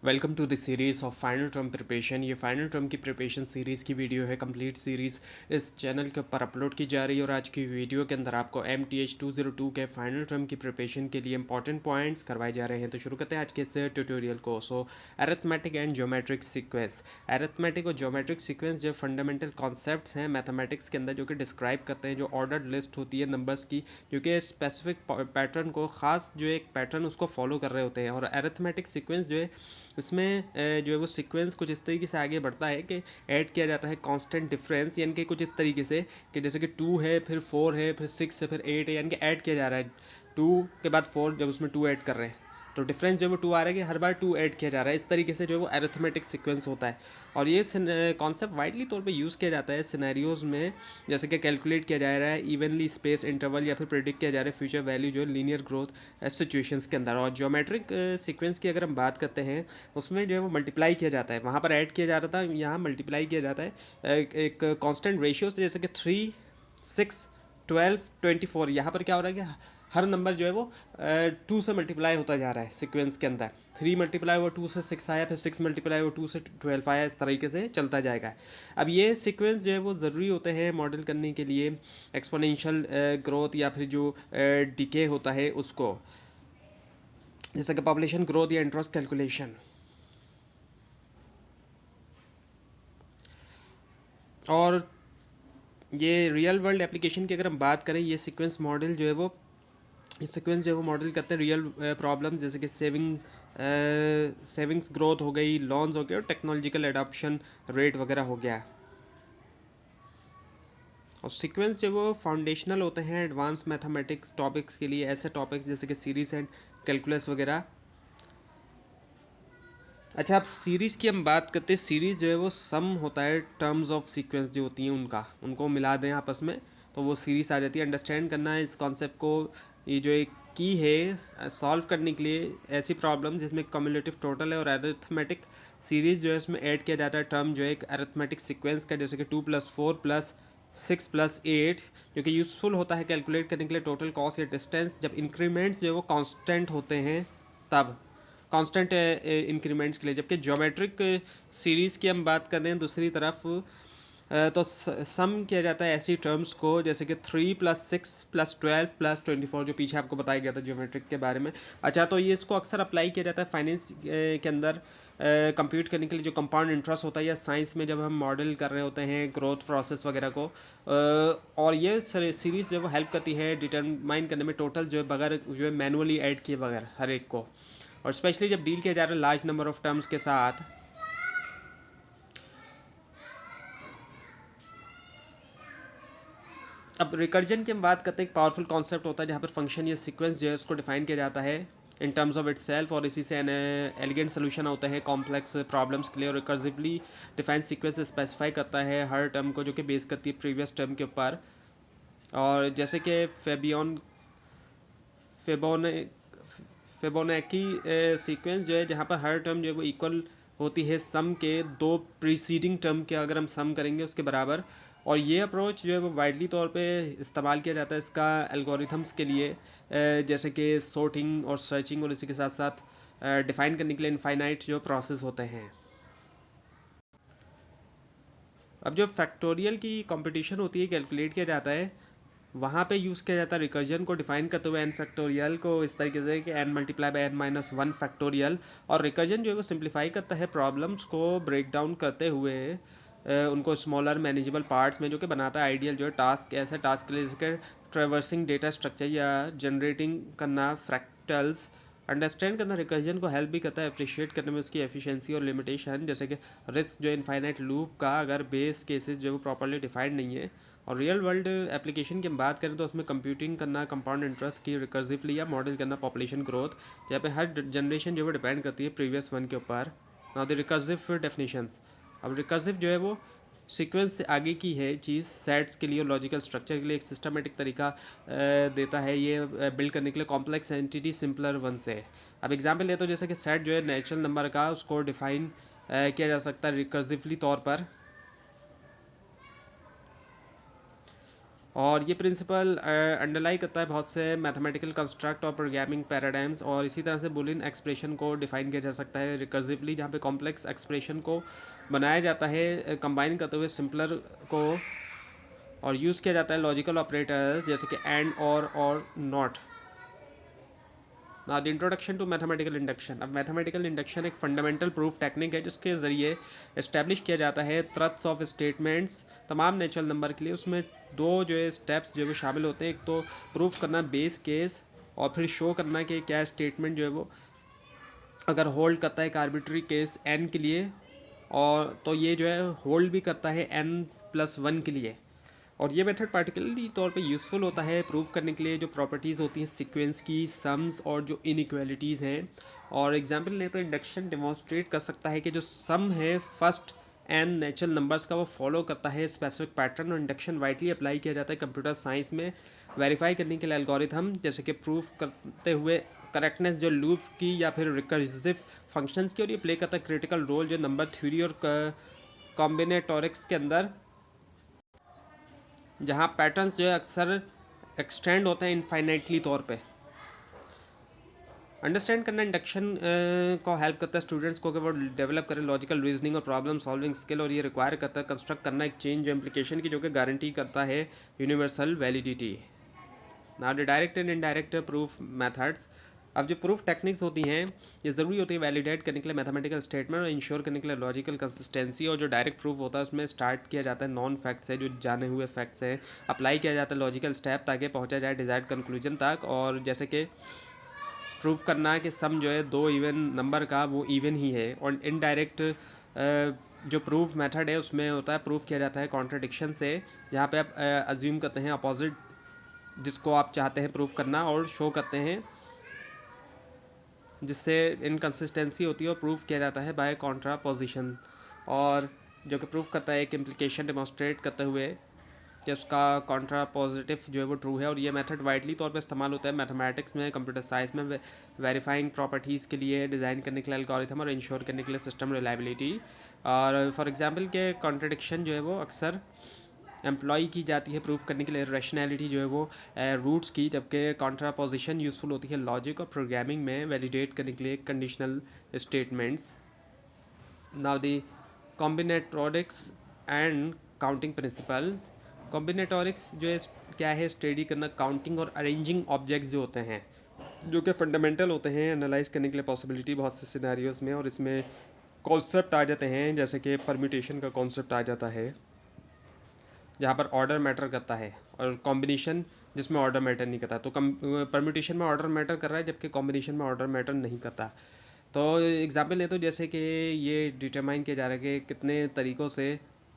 Welcome to the series of final term preparation. ये final term की preparation series की video है। Complete series इस चैनल के ऊपर अपलोड की जा रही है और आज की वीडियो के अंदर आपको MTH 202 के फाइनल टर्म की प्रिपरेशन के लिए इंपॉर्टेंट पॉइंट्स करवाए जा रहे हैं। तो शुरू करते हैं आज के इस ट्यूटोरियल को। Arithmetic and geometric sequence. Arithmetic और ज्योमेट्रिक सीक्वेंस जो फंडामेंटल कॉन्सेप्ट्स हैं मैथमेटिक्स के अंदर, जो कि डिस्क्राइब करते हैं जो ऑर्डर्ड लिस्ट होती है नंबर्स की, जो कि स्पेसिफिक पैटर्न को, ख़ास जो एक पैटर्न उसको फॉलो कर रहे होते हैं। और अरिथमेटिक सीक्वेंस जो है इसमें जो है वो सीक्वेंस कुछ इस तरीके से आगे बढ़ता है कि ऐड किया जाता है कांस्टेंट डिफरेंस, यानी कि कुछ इस तरीके से कि जैसे कि 2 है, फिर 4 है, फिर 6 है, फिर 8 है, यानी कि ऐड किया जा रहा है 2 के बाद 4, जब उसमें 2 ऐड कर रहे हैं तो डिफरेंस जो है वो 2 आ रहा है कि हर बार 2 ऐड किया जा रहा है। इस तरीके से जो है वो अरिथमेटिक सीक्वेंस होता है। और ये कॉन्सेप्ट वाइडली तौर पे यूज़ किया जाता है सिनेरियोज़ में, जैसे कि कैलकुलेट किया जा रहा है इवनली स्पेस इंटरवल, या फिर प्रिडिक्ट किया जा रहा है फ्यूचर वैल्यू जो है लीनियर ग्रोथ सिचुएशंस के अंदर। और ज्योमेट्रिक सीक्वेंस की अगर हम बात करते हैं, उसमें जो है वो मल्टीप्लाई किया जाता है, वहाँ पर ऐड किया जा रहा था, यहाँ मल्टीप्लाई किया जाता है एक कांस्टेंट रेशियो से, जैसे कि 3, 6, 12, 24। यहाँ पर क्या हो रहा है कि हर नंबर जो है वो 2 से मल्टीप्लाई होता जा रहा है सीक्वेंस के अंदर। 3 मल्टीप्लाई हुआ 2 से 6 आया, फिर 6 मल्टीप्लाई हुआ 2 से 12 आया, इस तरीके से चलता जाएगा। अब ये सीक्वेंस जो है वो ज़रूरी होते हैं मॉडल करने के लिए एक्सपोनेंशियल ग्रोथ या फिर जो डिके होता है उसको, जैसे कि पॉपुलेशन ग्रोथ या इंटरेस्ट कैलकुलेशन। और ये रियल वर्ल्ड एप्लीकेशन की अगर हम बात करें, ये सीक्वेंस मॉडल जो है वो, ये सीक्वेंस जो है वो मॉडल करते हैं रियल प्रॉब्लम, जैसे कि सेविंग्स ग्रोथ हो गई, लॉन्स हो गए, और टेक्नोलॉजिकल एडॉप्शन रेट वगैरह हो गया। और सीक्वेंस जो वो फाउंडेशनल होते हैं एडवांस मैथमेटिक्स टॉपिक्स के लिए, ऐसे टॉपिक्स जैसे कि सीरीज एंड कैलकुलस वगैरह। अच्छा, अब सीरीज़ की हम बात करते हैं। सीरीज़ जो है वो सम होता है टर्म्स ऑफ सीक्वेंस जो होती हैं उनको मिला दें आपस में, तो वो सीरीज़ आ जाती है। अंडरस्टैंड करना है इस कॉन्सेप्ट को, ये जो एक की है सॉल्व करने के लिए ऐसी प्रॉब्लम जिसमें कम्युलेटिव टोटल है और अरिथमेटिक सीरीज़ जो है उसमें ऐड किया जाता है टर्म जो है एक अरिथमेटिक सीक्वेंस का, जैसे कि 2+4+6+8, जो कि यूज़फुल होता है कैलकुलेट करने के लिए टोटल कॉस्ट या डिस्टेंस, जब इंक्रीमेंट्स जो है वो कांस्टेंट होते हैं तब, कांस्टेंट इंक्रीमेंट्स के लिए। जबकि ज्योमेट्रिक सीरीज़ की हम बात कर रहे हैं दूसरी तरफ, तो सम किया जाता है ऐसी टर्म्स को, जैसे कि 3+6+12+24, जो पीछे आपको बताया गया था ज्योमेट्रिक के बारे में। अच्छा, तो ये इसको अक्सर अप्लाई किया जाता है फाइनेंस के अंदर कंप्यूट करने के लिए, जो कंपाउंड इंटरेस्ट होता है, या साइंस में जब हम मॉडल कर रहे होते हैं ग्रोथ प्रोसेस वगैरह को। और ये सीरीज़ जो है वो हेल्प करती है डिटरमाइन करने में टोटल जो है, बगैर जो है मैनुअली ऐड किए बगैर हर एक को, और स्पेशली जब डील किया जा रहा है लार्ज नंबर ऑफ टर्म्स के साथ। अब रिकर्जन की हम बात करते हैं, एक पावरफुल कॉन्सेप्ट होता है जहाँ पर फंक्शन या सीक्वेंस जो है उसको डिफाइन किया जाता है in terms of it self, और इसी से एलिगेंट सोल्यूशन होता है कॉम्प्लेक्स प्रॉब्लम्स के लिए। और रिकर्सिवली डिफाइन सीक्वेंस स्पेसिफाई करता है हर टर्म को, जो कि बेस करती है प्रीवियस टर्म के ऊपर। और जैसे कि फेबोने फिबोनाची सीक्वेंस जो है, जहाँ पर हर टर्म जो है वो इक्वल होती है सम के दो प्रीसीडिंग टर्म के, अगर हम सम करेंगे उसके बराबर। और ये अप्रोच जो है वो वाइडली तौर पे इस्तेमाल किया जाता है इसका एल्गोरिथम्स के लिए, जैसे कि सॉर्टिंग और सर्चिंग, और इसी के साथ साथ डिफाइन करने के लिए इनफाइनाइट जो प्रोसेस होते हैं। अब जो फैक्टोरियल की कंपटीशन होती है कैलकुलेट किया जाता है, वहाँ पे यूज़ किया जाता है रिकर्जन को डिफाइन करते हुए एन फैक्टोरियल को इस तरीके से कि n×n−1 फैक्टोरियल। और रिकर्जन जो है वो सिंप्लीफाई करता है प्रॉब्लम्स को ब्रेक डाउन करते हुए उनको स्मॉलर मैनेजेबल पार्ट्स में, जो कि बनाता है आइडियल जो है टास्क, ऐसे टास्क के लिए जैसे ट्रेवर्सिंग डेटा स्ट्रक्चर या जनरेटिंग करना फ्रैक्टल्स। अंडरस्टैंड करना रिकर्जन को हेल्प भी करता है अप्रिशिएट करने में उसकी एफिशिएंसी और लिमिटेशन, जैसे कि रिस्क जो इनफाइनाइट लूप का अगर बेस केसेस जो है वो प्रॉपर्ली डिफाइंड नहीं है। और रियल वर्ल्ड एप्लीकेशन की हम बात करें तो उसमें कंप्यूटिंग करना कंपाउंड इंटरेस्ट की रिकर्सिवली, या मॉडल करना पॉपुलेशन ग्रोथ, जहाँ पे हर जनरेशन जो है डिपेंड करती है प्रीवियस वन के ऊपर। Now the recursive definitions. अब रिकर्सिव जो है वो सीक्वेंस से आगे की है चीज़, सेट्स के लिए और लॉजिकल स्ट्रक्चर के लिए एक सिस्टमेटिक तरीका देता है ये बिल्ड करने के लिए कॉम्प्लेक्स एंटिटी सिंपलर वन से। अब एग्जांपल ले तो जैसे कि सेट जो है नेचुरल नंबर का, उसको डिफाइन किया जा सकता है रिकर्सिवली तौर पर। और ये प्रिंसिपल अंडरलाई करता है बहुत से मैथमेटिकल कंस्ट्रक्ट और प्रोग्रामिंग पैराडाइम्स, और इसी तरह से बुलियन एक्सप्रेशन को डिफाइन किया जा सकता है रिकर्सिवली, जहाँ पे कॉम्प्लेक्स एक्सप्रेशन को बनाया जाता है कंबाइन करते हुए सिंपलर को, और यूज़ किया जाता है लॉजिकल ऑपरेटर्स जैसे कि एंड और not. The introduction to mathematical induction. अब मैथमेटिकल इंडक्शन एक फंडामेंटल प्रूफ टेक्निक है जिसके ज़रिए इस्टेब्लिश किया जाता है ट्रथ्स ऑफ स्टेटमेंट्स तमाम नेचुरल नंबर के लिए। उसमें दो जो है स्टेप्स जो है वो शामिल होते हैं, एक तो प्रूफ करना बेस केस, और फिर शो करना कि क्या स्टेटमेंट जो है वो अगर होल्ड करता है एक आर्बिट्री केस एन के लिए, और तो ये जो है होल्ड भी करता है n+1 के लिए। और ये मेथड पार्टिकुलरली तौर पे यूज़फुल होता है प्रूव करने के लिए जो प्रॉपर्टीज़ होती हैं सीक्वेंस की, सम्स और जो इनइक्वालिटीज़ हैं। और एग्जांपल लें तो इंडक्शन डेमोन्स्ट्रेट कर सकता है कि जो सम है फर्स्ट एन नेचुरल नंबर्स का वो फॉलो करता है स्पेसिफिक पैटर्न, और इंडक्शन वाइडली अप्लाई किया जाता है कंप्यूटर साइंस में वेरीफाई करने के लिए एल्गोरिथम, जैसे कि प्रूफ करते हुए करेक्टनेस जो लूप की या फिर रिकर्सिव फंक्शंस की। और ये प्ले करता है क्रिटिकल रोल जो नंबर थ्योरी और कॉम्बिनेटोरिक्स के अंदर, जहाँ पैटर्न्स जो है अक्सर एक्सटेंड होते हैं इनफाइनाइटली तौर पे। अंडरस्टैंड करना इंडक्शन को हेल्प करता है स्टूडेंट्स को कि वो डेवलप करें लॉजिकल रीजनिंग और प्रॉब्लम सॉल्विंग स्किल, और ये रिक्वायर करता है कंस्ट्रक्ट करना एक चेंज इम्प्लीकेशन की जो कि गारंटी करता है universal validity. Now the direct and indirect proof methods. अब जो प्रूफ टेक्निक्स होती हैं ये ज़रूरी होती है वैलिडेट करने के लिए मैथमेटिकल स्टेटमेंट और इंश्योर करने के लिए लॉजिकल कंसिस्टेंसी। और जो डायरेक्ट प्रूफ होता है उसमें स्टार्ट किया जाता है नॉन फैक्ट्स है, जो जाने हुए फैक्ट्स हैं, अप्लाई किया जाता है लॉजिकल स्टेप ताकि पहुंचा जाए डिजायर्ड कंक्लूजन तक। और जैसे कि प्रूफ करना है कि सम जो है दो इवन नंबर का वो इवन ही है। और इनडायरेक्ट जो प्रूफ मेथड है उसमें होता है प्रूफ किया जाता है कॉन्ट्रडिक्शन से, जहाँ पे आप अज्यूम करते हैं अपोजिट जिसको आप चाहते हैं प्रूफ करना, और शो करते हैं जिससे इनकन्सिस्टेंसी होती है, और प्रूफ किया जाता है बाय कॉन्ट्रापोजिशन, और जो कि प्रूफ करता है एक इम्प्लीकेशन डेमोन्स्ट्रेट करते हुए कि उसका कॉन्ट्रा पॉजिटिव जो है वो ट्रू है। और ये मेथड वाइडली तौर पे इस्तेमाल होता है मैथमेटिक्स में, कंप्यूटर साइंस में वेरीफाइंग प्रॉपर्टीज़ के लिए, डिज़ाइन करने के लिए एल्गोरिथम, और इंश्योर करने के लिए सिस्टम रिलायबिलिटी। और फॉर एग्जांपल के कॉन्ट्रडिक्शन जो है वो अक्सर एम्प्लॉय की जाती है प्रूफ करने के लिए रैशनैलिटी जो है वो रूट्स की, जबकि कॉन्ट्रापोजिशन यूज़फुल होती है लॉजिक और प्रोग्रामिंग में वैलिडेट करने के लिए conditional statements. Now the combinatorics and counting principle. Combinatorics जो है क्या है, स्टडी करना काउंटिंग और अरेंजिंग ऑब्जेक्ट्स जो होते हैं जो कि फंडामेंटल होते हैं एनालाइज करने के लिए पॉसिबिलिटी बहुत से सिनेरियोज में। और इसमें कॉन्सेप्ट आ जाते हैं जैसे कि परम्यूटेशन का कॉन्सेप्ट आ जाता है जहाँ पर ऑर्डर मैटर करता है, और कॉम्बिनेशन जिसमें ऑर्डर मैटर नहीं करता। तो परम्यूटेशन में ऑर्डर मैटर कर रहा है जबकि कॉम्बिनेशन में ऑर्डर मैटर नहीं करता। तो एग्जांपल ले तो जैसे कि ये डिटरमाइन किया जा रहा है कि कितने तरीक़ों से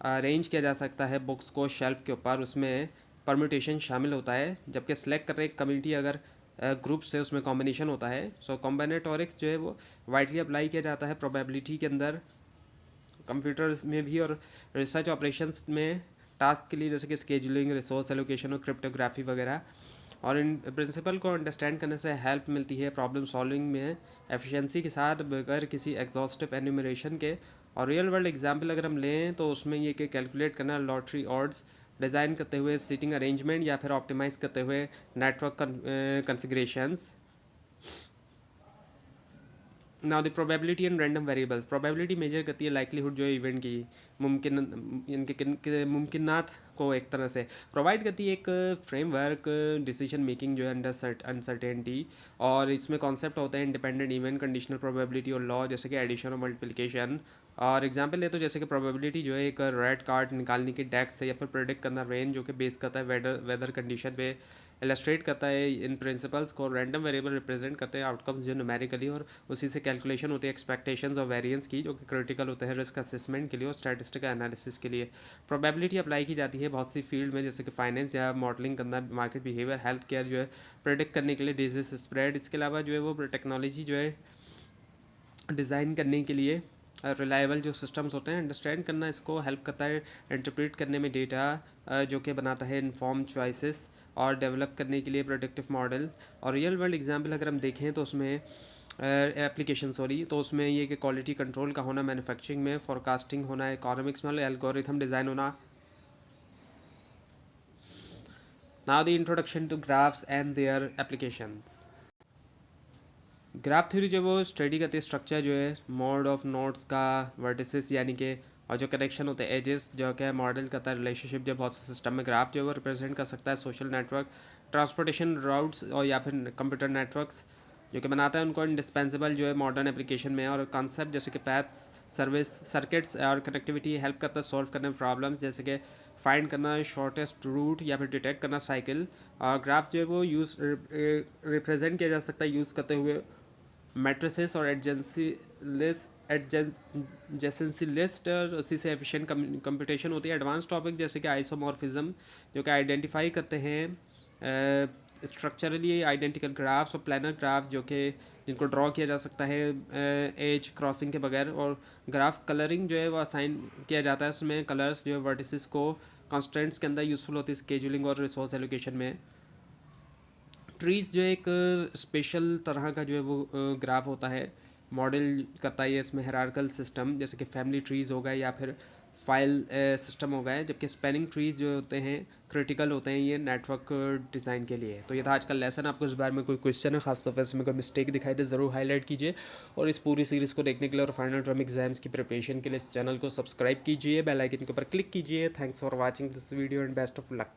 अरेंज किया जा सकता है बुक्स को शेल्फ़ के ऊपर, उसमें परम्यूटेशन शामिल होता है। जबकि सेलेक्ट कर रहे एक कम्युनिटी अगर ग्रुप से, उसमें कॉम्बिनेशन होता है। सो कॉम्बिनेटोरिक्स जो है वो वाइडली अप्लाई किया जाता है प्रोबेबिलिटी के अंदर, कंप्यूटर में भी, और रिसर्च ऑपरेशंस में टास्क के लिए जैसे कि स्केजुलिंग, रिसोर्स एलोकेशन और क्रिप्टोग्राफी वगैरह। और इन प्रिंसिपल को अंडरस्टैंड करने से हेल्प मिलती है प्रॉब्लम सॉल्विंग में एफिशिएंसी के साथ बगैर किसी एग्जॉस्टिव एन्यूमरेशन के। और रियल वर्ल्ड एग्जांपल अगर हम लें तो उसमें ये कि कैलकुलेट करना लॉटरी ऑड्स डिज़ाइन करते हुए सीटिंग अरेंजमेंट, या फिर ऑप्टिमाइज़ करते हुए network configurations. Now the probability and random variables. Probability measure करती है लाइकलीहुड जो है इवेंट की, मुमकिन इनके मुमकिनात को एक तरह से प्रोवाइड करती है एक फ्रेमवर्क डिसीजन मेकिंग जो है अंडर अनसर्टेनिटी। और इसमें कॉन्सेप्ट होते हैं इंडिपेंडेंट इवेंट, कंडीशनल प्रोबेबिलिटी और लॉ, जैसे कि एडिशन और मल्टीप्लिकेशन। और एग्जांपल ले तो जैसे कि प्रोबेबिलिटी जो है एक रेड कार्ड निकालने की डेक से, या फिर प्रेडिक्ट करना रेन जो कि बेस करता है वेदर कंडीशन पे, इलस्ट्रेट करता है इन प्रिंसिपल्स को। रैंडम वेरिएबल रिप्रेजेंट करते हैं आउटकम्स जो न्यूमेरिकली, और उसी से कैलकुलेशन होती है एक्सपेक्टेशंस और वेरिएंस की, जो कि क्रिटिकल होते हैं रिस्क असेसमेंट के लिए और स्टैटिस्टिकल एनालिसिस के लिए। प्रोबेबिलिटी अप्लाई की जाती है बहुत सी फील्ड में, जैसे कि फाइनेंस या मॉडलिंग करना, मार्केट बिहेवियर, हेल्थ केयर जो है प्रेडिक्ट करने के लिए, डिजीज स्प्रेड। इसके अलावा जो है वो टेक्नोलॉजी जो है डिज़ाइन करने के लिए रिलायबल जो सिस्टम्स होते हैं अंडरस्टैंड करना इसको हेल्प करता है इंटरप्रेट करने में डेटा जो कि बनाता है इन्फॉर्म चॉइसेस, और डेवलप करने के लिए प्रोडक्टिव मॉडल। और रियल वर्ल्ड एग्जांपल अगर हम देखें तो उसमें एप्लीकेशन तो उसमें ये कि क्वालिटी कंट्रोल का होना, मैन्युफैक्चरिंग में फोरकास्टिंग होना, इकोनॉमिक्स में एल्गोरिथम डिज़ाइन होना, now the introduction to graphs and their applications. Graph theory जो है वो स्टडी करती है स्ट्रक्चर जो है मोड ऑफ नोड्स का, वर्टिसेस यानी कि, और जो कनेक्शन होते हैं एजेस, जो क्या मॉडल करता है रिलेशनशिप जो बहुत से सिस्टम में। ग्राफ जो है वो रिप्रेजेंट कर सकता है सोशल नेटवर्क, ट्रांसपोर्टेशन राउट्स और या फिर कंप्यूटर नेटवर्क्स जो कि बनाता है उनको इंडिस्पेंसिबल जो है मॉडर्न एप्लीकेशन में। और कॉन्सेप्ट जैसे कि पैथ्स, सर्विस, सर्किट्स और कनेक्टिविटी हेल्प करता है सॉल्व करने में प्रॉब्लम्स, जैसे कि फाइंड करना शॉर्टेस्ट रूट या फिर डिटेक्ट करना साइकिल। और ग्राफ जो है वो यूज़ रिप्रेजेंट किया जा सकता है यूज़ करते हुए मैट्रिसेस और एडजेंसी लिस्ट, और उसी से एफिशिएंट कंप्यूटेशन होती है। एडवांस टॉपिक जैसे कि आइसोमॉर्फिज्म जो कि आइडेंटिफाई करते हैं स्ट्रक्चरली आइडेंटिकल ग्राफ्स, और प्लानर ग्राफ जो कि जिनको ड्रॉ किया जा सकता है एज क्रॉसिंग के बगैर। और ग्राफ कलरिंग जो है वो असाइन किया जाता है, उसमें कलर्स जो है वर्टिसेस को कॉन्स्टेंट्स के अंदर यूज़फुल होती है स्केजुलिंग और रिसोर्स एलोकेशन में। ट्रीज़ जो एक स्पेशल तरह का जो है वो ग्राफ होता है, मॉडल करता है ये इसमें हायरार्किकल सिस्टम, जैसे कि फैमिली ट्रीज़ हो गए या फिर फाइल सिस्टम हो गए, जबकि स्पैनिंग ट्रीज़ जो होते हैं क्रिटिकल होते हैं ये नेटवर्क डिज़ाइन के लिए। तो ये था आज का लेसन। आपको इस बारे में कोई क्वेश्चन है, खासतौर पर इसमें कोई मिस्टेक दिखाई दे ज़रूर हाईलाइट कीजिए। और इस पूरी सीरीज़ को देखने के लिए और फाइनल टर्म एग्जाम्स की प्रिपरेशन के लिए इस चैनल को सब्सक्राइब कीजिए, बेल आइकन के ऊपर क्लिक कीजिए। Thanks for watching this video and best of luck.